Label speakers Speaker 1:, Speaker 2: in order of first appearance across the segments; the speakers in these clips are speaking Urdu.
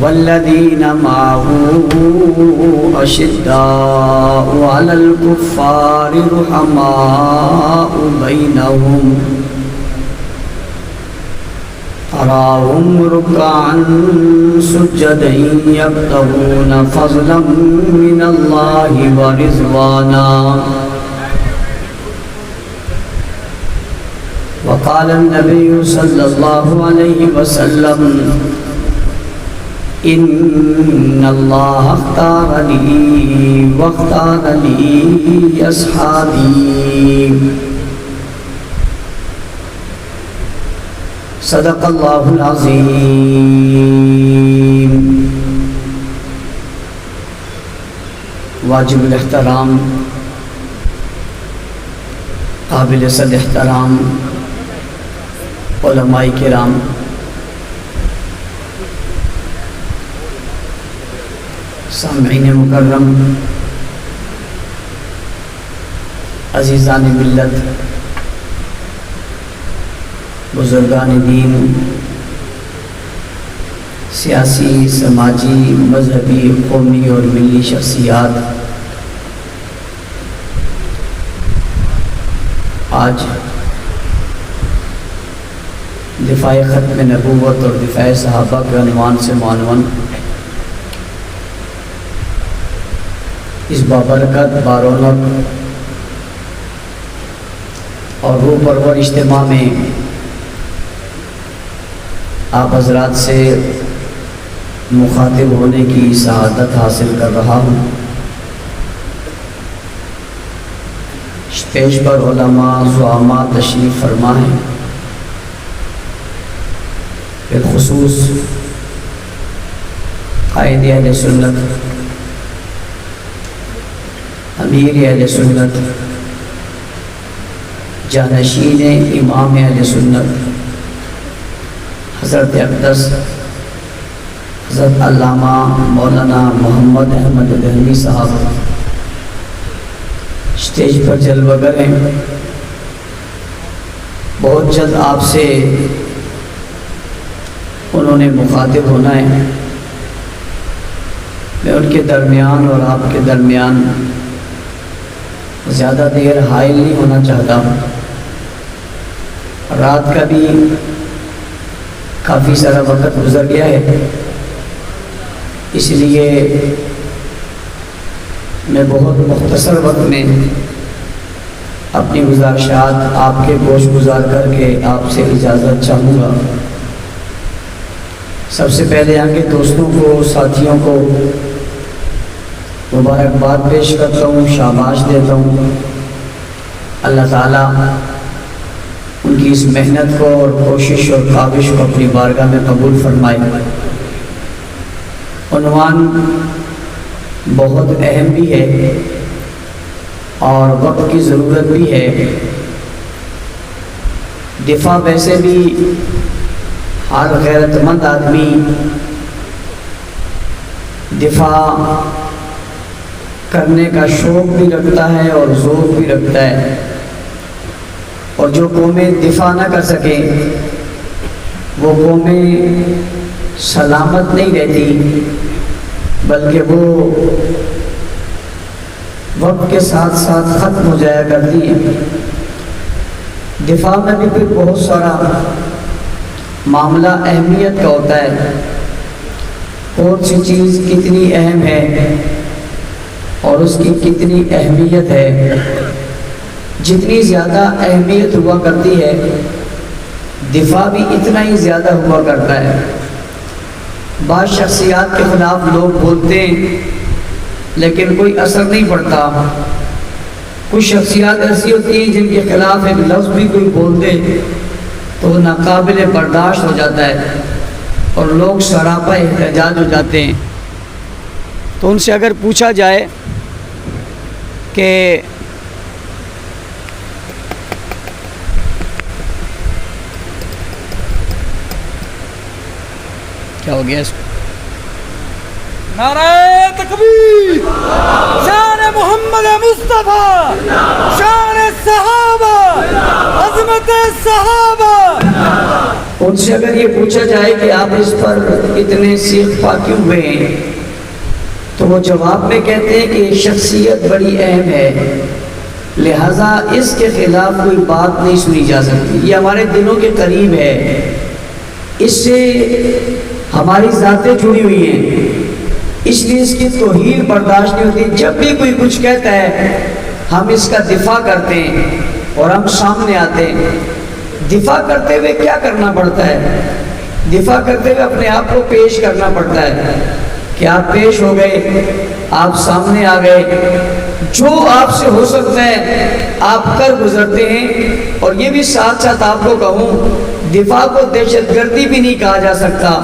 Speaker 1: والذين معه أشداء على الكفار رحماء بينهم تراهم ركعا سجدا يبتغون فضلا من الله ورضوانا وقال النبي صلى الله عليه وسلم إن الله اختار لي واختار لي أصحابي صدق الله العظيم. واجب الاحترام قابل صد احترام علماء کرام، سامعین مکرم، عزیزان ملت، بزرگان دین، سیاسی، سماجی، مذہبی، قومی اور ملی شخصیات، آج دفاع ختم نبوت اور دفاع صحابہ کے عنوان سے معنون اس بابرکت، بارونق اور روح پرور اجتماع میں آپ حضرات سے مخاطب ہونے کی سعادت حاصل کر رہا ہوں. اسٹیج پر علماء، زعماء تشریف فرما ہیں، بالخصوص قائد اہل سنت، امیر اہل سنت، جانشین امام اہل سنت حضرت اقدس حضرت علامہ مولانا محمد احمد دہلوی صاحب اسٹیج پر جلوہ گر ہیں. بہت جلد آپ سے انہوں نے مخاطب ہونا ہے. میں ان کے درمیان اور آپ کے درمیان زیادہ دیر حائل نہیں ہونا چاہتا. رات کا بھی کافی سارا وقت گزر گیا ہے، اس لیے میں بہت مختصر وقت میں اپنی گزارشات آپ کے گوش گزار کر کے آپ سے اجازت چاہوں گا. سب سے پہلے یہاں کے دوستوں کو، ساتھیوں کو مبارکباد پیش کرتا ہوں، شاباش دیتا ہوں. اللہ تعالیٰ ان کی اس محنت کو اور کوشش اور کاوش کو اپنی بارگاہ میں قبول فرمائے. عنوان بہت اہم بھی ہے اور وقت کی ضرورت بھی ہے. دفاع ویسے بھی ہر غیرت مند آدمی دفاع کرنے کا شوق بھی رکھتا ہے اور ذوق بھی رکھتا ہے، اور جو قومیں دفاع نہ کر سکیں وہ قومیں سلامت نہیں رہتی، بلکہ وہ وقت کے ساتھ ساتھ ختم ہو جایا کرتی ہیں. دفاع میں بھی پھر بہت سارا معاملہ اہمیت کا ہوتا ہے. کون سی چیز کتنی اہم ہے اور اس کی کتنی اہمیت ہے. جتنی زیادہ اہمیت ہوا کرتی ہے دفاع بھی اتنا ہی زیادہ ہوا کرتا ہے. بعض شخصیات کے خلاف لوگ بولتے ہیں لیکن کوئی اثر نہیں پڑتا. کچھ شخصیات ایسی ہوتی ہیں جن کے خلاف ایک لفظ بھی کوئی بول دے تو وہ ناقابل برداشت ہو جاتا ہے اور لوگ سراپا احتجاج ہو جاتے ہیں. تو ان سے اگر پوچھا جائے کہ کیا ہو گیا اس کو؟
Speaker 2: نعرہ تکبیر، شان محمد مصطفیٰ، شان صحابہ، عظمت صحابہ.
Speaker 1: ان سے اگر یہ پوچھا جائے کہ آپ اس پر اتنے سیخ پا کیوں ہوئے ہیں، تو وہ جواب میں کہتے ہیں کہ شخصیت بڑی اہم ہے، لہٰذا اس کے خلاف کوئی بات نہیں سنی جا سکتی، یہ ہمارے دلوں کے قریب ہے، اس سے ہماری ذاتیں جڑی ہوئی ہیں، اس لیے اس کی توہین برداشت نہیں ہوتی۔ جب بھی کوئی کچھ کہتا ہے ہم اس کا دفاع کرتے ہیں اور ہم سامنے آتے ہیں۔ دفاع کرتے ہوئے کیا کرنا پڑتا ہے؟ دفاع کرتے ہوئے اپنے آپ کو پیش کرنا پڑتا ہے کہ آپ پیش ہو گئے، آپ سامنے آ گئے، جو آپ سے ہو سکتا ہے آپ کر گزرتے ہیں۔ اور یہ بھی ساتھ ساتھ آپ کو کہوں، دفاع کو دہشت گردی بھی نہیں کہا جا سکتا،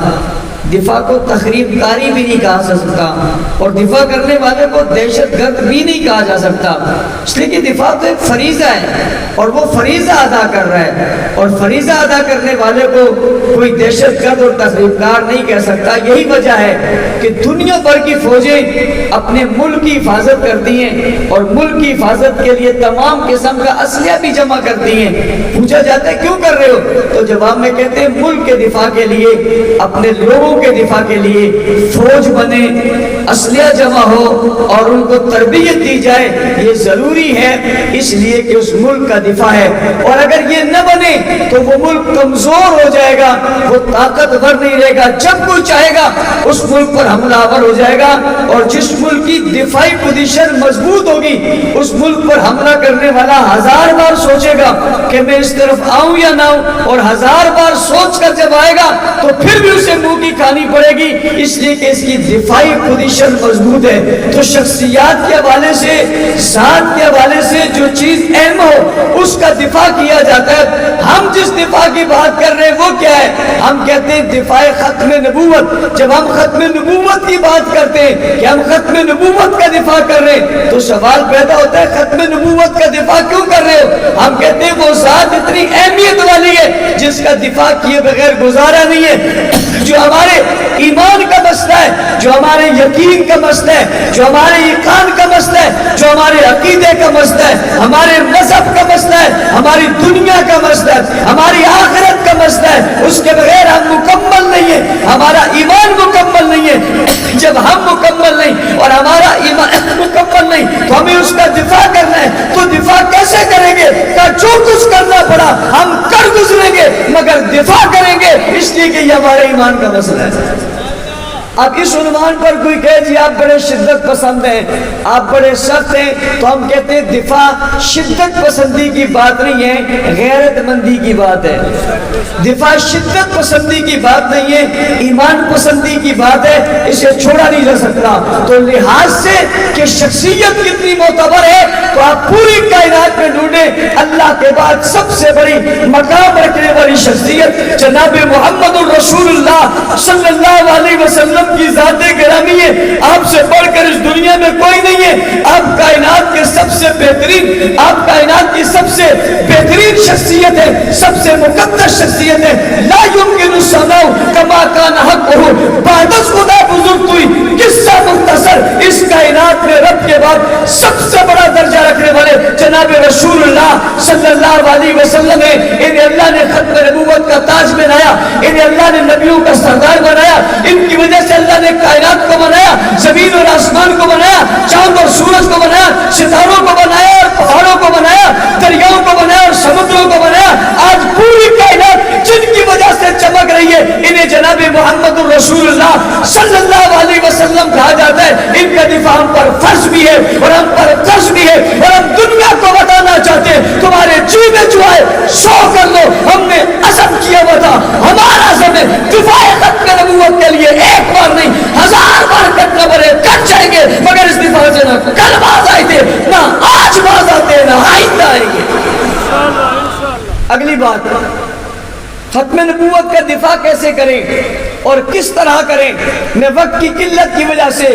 Speaker 1: دفاع کو تخریب کاری بھی نہیں کہا جا سکتا، اور دفاع کرنے والے کو دہشت گرد بھی نہیں کہا جا سکتا، اس لیے کہ دفاع تو ایک فریضہ ہے اور وہ فریضہ ادا کر رہا ہے، اور فریضہ ادا کرنے والے کو کوئی دہشت گرد اور تخریب کار نہیں کہہ سکتا۔ یہی وجہ ہے کہ دنیا بھر کی فوجیں اپنے ملک کی حفاظت کرتی ہیں اور ملک کی حفاظت کے لیے تمام قسم کا اسلحہ بھی جمع کرتی ہیں۔ پوچھا جاتا ہے کیوں کر رہے ہو، تو جواب میں کہتے ہیں ملک کے دفاع کے لیے، اپنے لوگوں کے دفاع کے لیے فوج بنے، اسلحہ جمع ہو اور ان کو تربیت دی جائے، یہ ضروری ہے، اس لیے کہ اس ملک کا دفاع ہے۔ اور اگر یہ نہ بنے تو وہ ملک کمزور ہو جائے گا، وہ طاقتور نہیں رہے گا، جب کوئی چاہے گا اس ملک پر حملہ آور ہو جائے گا، اور جس ملک کی دفاعی پوزیشن مضبوط ہوگی اس ملک پر حملہ کرنے والا ہزار بار سوچے گا کہ میں اس طرف آؤں یا نہ آؤں، اور ہزار بار سوچ کر جب آئے گا تو پھر بھی اسے منہ کی کھانی پڑے گی، اس لیے کہ اس کی دفاعی پوزیشن مضبوط ہے۔ تو شخصیات کے حوالے سے، ذات کے حوالے سے جو چیز اہم ہو اس کا دفاع کیا جاتا ہے۔ ہم جس دفاع کی بات کر رہے ہیں وہ کیا ہے؟ ہم کہتے ہیں دفاع ختم نبوت۔ جب ہم ختم نبوت کی بات کرتے ہیں کہ ہم ختم نبوت کا دفاع کر رہے ہیں تو سوال پیدا ہوتا ہے ختم نبوت کا دفاع کیوں کر رہے ہو؟ ہم کہتے ہیں وہ ذات اتنی اہمیت والی ہے جس کا دفاع کیے بغیر گزارا نہیں ہے، جو ہمارے ایمان کا مسئلہ ہے، جو ہمارے یقین کا مسئلہ ہے، جو ہمارے ایقان کا مسئلہ ہے، جو ہمارے عقیدے کا مسئلہ ہے، ہمارے مذہب کا مسئلہ ہے، ہماری دنیا کا مسئلہ ہے، ہماری آخرت کا مسئلہ ہے، اس کے بغیر ہم مکمل نہیں ہیں، ہمارا ایمان مکمل نہیں ہے۔ جب ہم مکمل نہیں اور ہمارا ایمان مکمل نہیں تو ہمیں اس کا دفاع کرنا ہے، تو دفاع کیسے کریں گے؟ کہ جو کچھ کرنا پڑا ہم کر گزریں گے مگر دفاع کریں گے، اس لیے کہ یہ ہمارے ایمان کا مسئلہ ہے۔ اب اس عنوان پر کوئی کہے جی آپ بڑے شدت پسند ہیں، آپ بڑے سخت ہیں، تو ہم کہتے ہیں دفاع شدت پسندی کی بات نہیں ہے، غیرت مندی کی بات ہے۔ دفاع شدت پسندی کی بات نہیں ہے، ایمان پسندی کی بات ہے، اسے چھوڑا نہیں جا سکتا۔ تو لحاظ سے کہ شخصیت کتنی معتبر ہے تو آپ پوری کائنات میں ڈھونڈیں، اللہ کے بعد سب سے بڑی مقام رکھنے والی شخصیت جناب محمد الرسول اللہ صلی اللہ علیہ وسلم کی ذات گرامی ہے۔ آپ سے بڑھ کر اس دنیا میں کوئی نہیں ہے، آپ کائنات کے سب سے بہترین، آپ کائنات کی سب سے بہترین شخصیت ہے، سب سے مقدس شخصیت ہے۔ لا يمكن السماء كما كان حقه بعد خدا بزرگ توئی، قصہ مختصر، اس کائنات میں رب کے بعد سب سے بڑا درجہ رکھنے والے جناب رسول اللہ صلی اللہ علیہ وسلم ہے۔ انہیں اللہ نے ختم نبوت کا تاج بنایا، انہیں اللہ نے نبیوں کا سردار بنایا، ان کی وجہ سے اللہ نے کائنات کو بنایا، زمین اور آسمان کو بنایا، چاند اور سورج کو بنایا، ستاروں کو بنایا اور پہاڑوں کو بنایا، دریاؤں کو بنایا اور سمندروں کو بنایا۔ آج پوری کائنات جن کی وجہ سے چمک رہی ہے انہیں جناب محمد الرسول اللہ صلی اللہ علیہ وسلم کہا جاتا ہے۔ ان کا دفاع ہم پر فرض بھی ہے اور ہم پر فرض بھی ہے، اور ہم دنیا کو بتانا چاہتے ہیں تمہارے جی میں جو ہے سو کر لو، ہم نے عزم کیا ہوا تھا، ہمارا عزم ہے دفاع ختم نبوت کے لیے ایک بار نہیں 1000 بار کرنا پڑے کر جائیں گے، مگر اس دفاع سے نہ کل باز آئے تھے، نہ آج باز آتے ہیں، نہ آئندہ آئیں گے۔ اگلی بات، ختم نبوت کا دفاع کیسے کریں اور کس طرح کریں؟ میں وقت کی قلت کی وجہ سے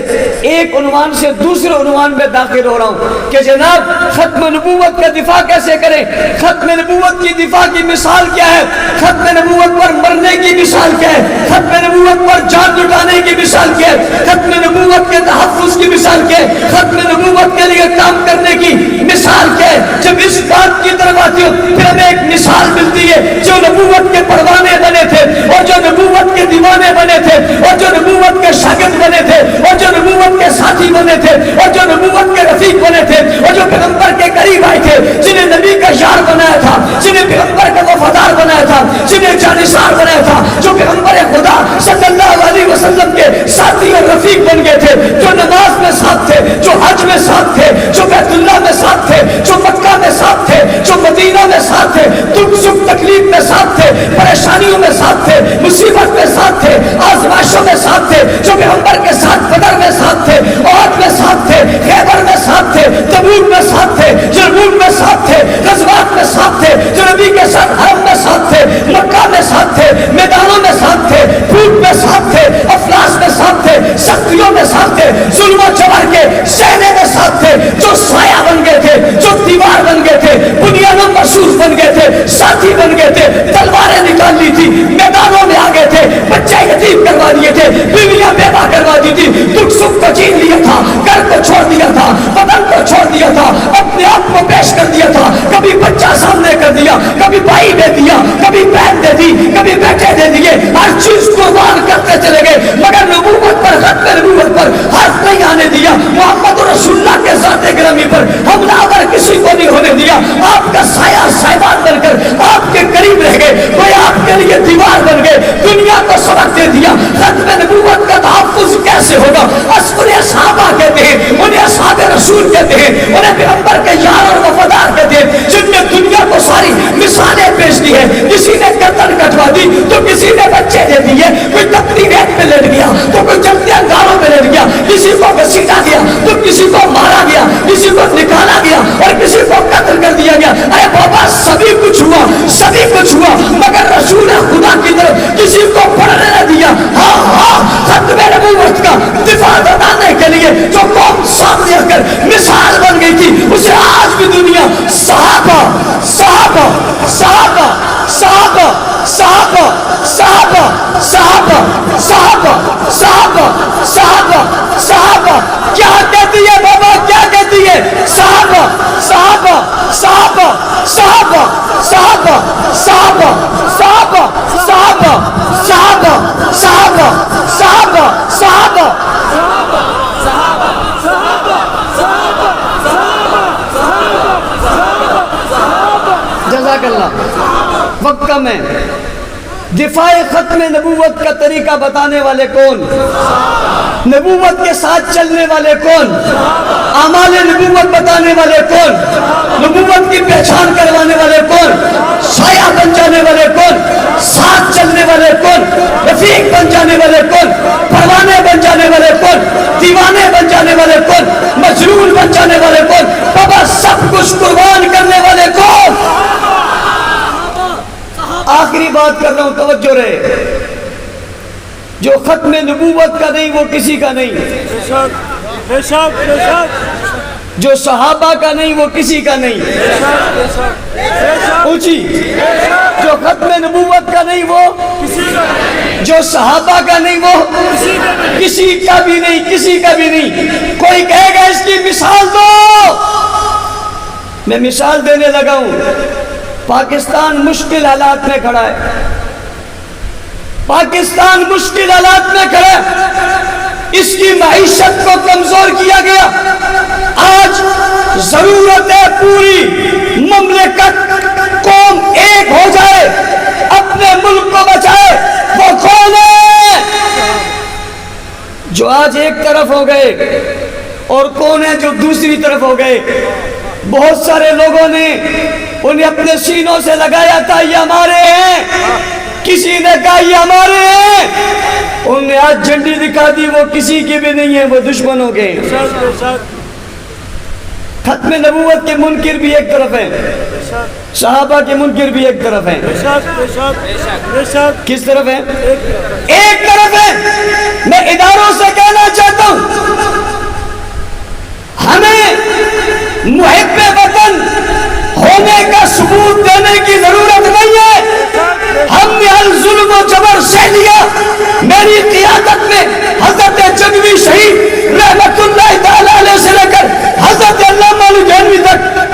Speaker 1: ایک عنوان سے دوسرے عنوان میں داخل ہو رہا ہوں کہ جناب ختم نبوت کا دفاع کیسے کریں۔ ختم نبوت کی دفاع کی مثال کیا ہے؟ ختم نبوت پر مرنے کی مثال کیا ہے؟ ختم نبوت پر جان لٹانے کی مثال کیا ہے؟ ختم نبوت کے تحفظ کی مثال کیا ہے؟ ختم نبوت کے لیے کام کرنے کی مثال کیا ہے؟ جب اس بات کی طرف آتی ہو پھر ہمیں ایک مثال ملتی ہے، جو نبوت کے پروانے بنے تھے اور جو نبوت کے دیوانے بنے تھے اور جو نبوت کے شاگرد بنے تھے اور جو نبوت کے ساتھی بنے تھے اور جو نبوت کے رفیق بنے تھے اور جو پیغمبر کے قریب آئے تھے، جنہیں نبی کا یار بنایا تھا، جنہیں پیغمبر کا وفادار بنایا تھا، جنہیں جانثار بنایا تھا، جو پیغمبر خدا صلی اللہ علیہ وسلم کے ساتھی اور رفیق بن گئے تھے، جو نماز میں ساتھ تھے، جو حج میں ساتھ تھے، جو بیت اللہ میں ساتھ تھے، جو مکہ میں ساتھ تھے، جو مدینہ میں ساتھ تھے، دکھ سکھ تکلیف میں ساتھ تھے، پریشانیوں میں ساتھ تھے، مصیبت میں ساتھ تھے، آزمائشوں میں ساتھ تھے، جو پیغمبر کے ساتھ بدر میں ساتھ تھے، احد میں ساتھ تھے، خیبر میں ساتھ تھے، تبوک میں ساتھ تھے، یرموک میں ساتھ تھے، غزوات میں ساتھ تھے، جو نبی کے ساتھ حرم میں ساتھ تھے، مکہ میں ساتھ تھے، میدانوں میں ساتھ تھے، پھوٹ میں ساتھ تھے، افلاس میں ساتھ تھے، سختیوں میں ساتھ تھے، ظلم و جبر کے سہنے میں ساتھ تھے، جو سایہ بن گئے تھے، جو دیوار بن گئے تھے، بنیادوں مسعود بن گئے تھے، ساتھی بن گئے تھے، تلواریں نکال لی تھی، میدانوں میں آ گئے تھے، بچے یتیم کروا دیے تھے، بیویاں بیوہ کروا دی تھی، دکھ سکھ کو چھین لیا تھا، گھر کو چھوڑ دیا تھا، وطن کو چھوڑ دیا تھا، اپنے آپ کو پیش کر دیا تھا، کبھی بچہ سامنے کر دیا، کبھی بھائی دے دیا، کبھی بہن دے دی، کبھی بیٹے دے دیے، ہر چیز قربان کرتے چلے گئے، مگر نبوت پر، ختم نبوت پر ہاتھ نہیں آنے دیا، محمد رسول اللہ کے ذات گرامی پر حملہ آور کسی کو نہیں ہونے دیا، آپ کا سایہ صاحبان بن کر آپ کے قریب رہ گئے، کوئی آپ کے لیے دیوار بن گئے، دنیا کو سبق دے دیا۔ ختم نبوت کا تحفظ کیسے ہوگا؟ انہیں صحابہ کہتے ہیں، انہیں اصحاب رسول کہتے ہیں، انہیں پیغمبر کے یار اور وفادار کہتے ہیں، جن نے دنیا کو ساری مثالیں پیش دی ہے۔ کسی نے گردن کٹوا دی تو کسی نے بچے دے دیے، کوئی تپتی ریت میں لٹ گیا تو کوئی جلتے انگاروں میں لٹ گیا، کسی کو گھسیٹا گیا تو کسی کو مارا گیا، کسی کو نکالا گیا اور کسی کو قتل کر دیا گیا۔ ارے بابا سبھی کچھ ہوا، سبھی کچھ ہوا، مگر رسول خدا کی طرف کسی کو پڑھنے نہ دیا۔ ہاں ہاں، ختم نبوت کا دفاع بتانے کے لیے جو قوم سامنے آ کر مثال بن گئی تھی، اسے آج بھی دنیا صحابہ صحابہ صحابہ صحابہ صحابہ صحابہ صحابہ صحابہ صحابہ صحابہ صحابہ کیا کہتی ہے بابا، کیا کہتی ہے؟ صحابہ صحابہ صحابہ صحابہ صحابہ صحابہ صحابہ صحابہ صحابہ صحابہ صحابہ صحابہ جزاک اللہ۔ وقت کم ہے، دفاع ختم نبوت کا طریقہ بتانے والے کون؟ نبوت کے ساتھ چلنے والے کون؟ اعمال نبوت بتانے والے کون؟ نبوت کی پہچان کروانے والے کون؟ سایہ بن جانے والے کون؟ ساتھ چلنے والے کون؟ رفیق بن جانے والے کون؟ پروانے بن جانے والے کون؟ دیوانے بن جانے والے کون؟ مجنون بن جانے والے کون؟ بابا سب کچھ قربان کرنے والے کون؟ آخری بات کر رہا ہوں، توجہ رہے، جو ختم نبوت کا نہیں وہ کسی کا نہیں، جو صحابہ کا نہیں وہ کسی کا نہیں، اونچی، جو ختم نبوت کا نہیں وہ جو صحابہ کا نہیں وہ کسی کا بھی نہیں، کسی کا بھی نہیں۔ کوئی کہے گا اس کی مثال دو، میں مثال دینے لگا ہوں۔ پاکستان مشکل حالات میں کھڑا ہے، پاکستان مشکل حالات میں کھڑا ہے، اس کی معیشت کو کمزور کیا گیا۔ آج ضرورت ہے پوری مملکت قوم ایک ہو جائے، اپنے ملک کو بچائے۔ وہ کون ہے جو آج ایک طرف ہو گئے اور کون ہے جو دوسری طرف ہو گئے؟ بہت سارے لوگوں نے انہیں اپنے سینوں سے لگایا تھا یہ ہمارے ہیں، کسی نے کہا یہ ہمارے ہیں، انہوں نے آج جھنڈی دکھا دی، وہ کسی کی بھی نہیں ہے، وہ دشمنوں کے ہیں۔ ختم نبوت کے منکر بھی ایک طرف ہیں، صحابہ کے منکر بھی ایک طرف ہیں۔ کس طرف ہیں؟ ایک طرف ہیں۔ میں اداروں سے کہنا چاہتا ہوں، ہمیں محب وطن ہونے کا ثبوت دینے کی ضرورت نہیں ہے۔ ہم نے الظلم و جبر سہ لیا۔ میری قیادت میں حضرت جنگوی شہید رحمت اللہ تعالی علیہ سے لے کر حضرت علامہ الجانوی تک